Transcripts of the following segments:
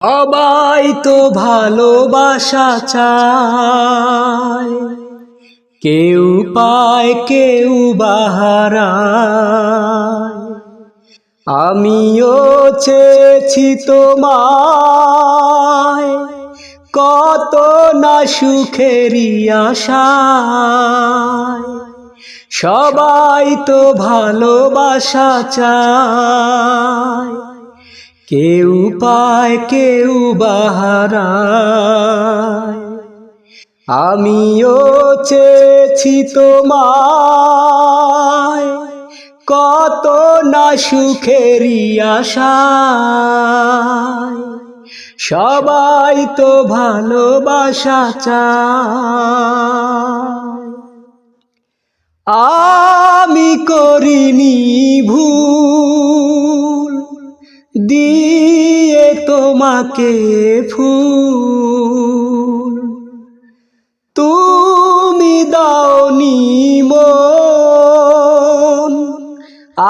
সবাই তো ভালোবাসা চায়, কেউ পায় কেউ বাহারায়। আমিও চেয়েছি তোমায়, কত না সুখেরই আশায়। সবাই তো ভালোবাসা চায়, কেউ পায় কেউ বাহারায়। আমিও চেয়েছি তোমায়, কত না সুখেরই আশায়। সবাই তো ভালোবাসা চায়। আমি করিনি ভুল দিয়ে তোমাকে ফুল, তুমি দাওনি মন,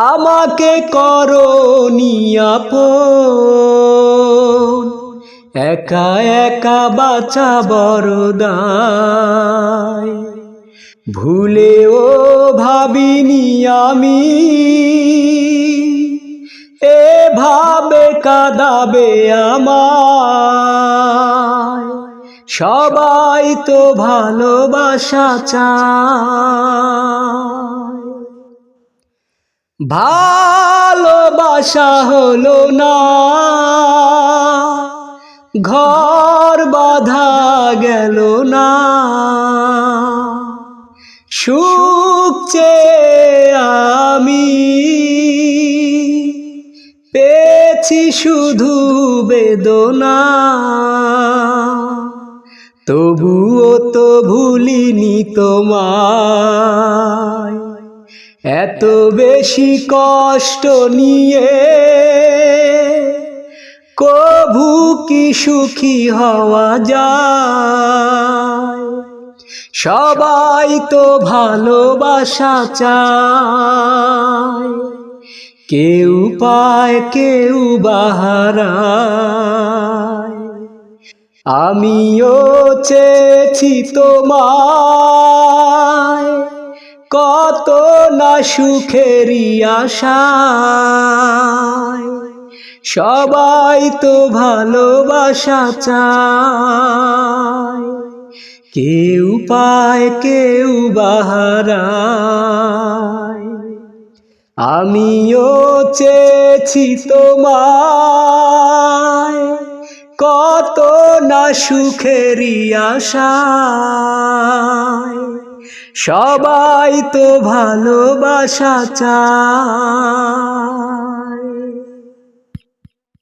আমাকে করনি আপন। একা একা বাঁচা বড় দায়, ভুলেও ভাবিনি আমি এভাবে কাঁদাবে আমায়। সবাই তো ভালোবাসা চায়, ভালোবাসা হলো না, ঘর বাঁধা গেল না। সুখ চেয়ে আমি পেয়েছি শুধু বেদনা, তবুও তো ভুলিনি তোমায়। এত বেশি কষ্ট নিয়ে কভু কি সুখী হওয়া যায়। সবাই তো ভালোবাসা চায়, কেউ পায় কেউ বাহারায়। আমিও চেয়েছি তোমায়, কত না সুখেরই আশায়। সবাই তো ভালোবাসা চায়, কেউ পায় কেউ বাহারায়। আমিও চেয়েছি তোমায়, কত না সুখেরই আশায়। সবাই তো ভালোবাসা চায়।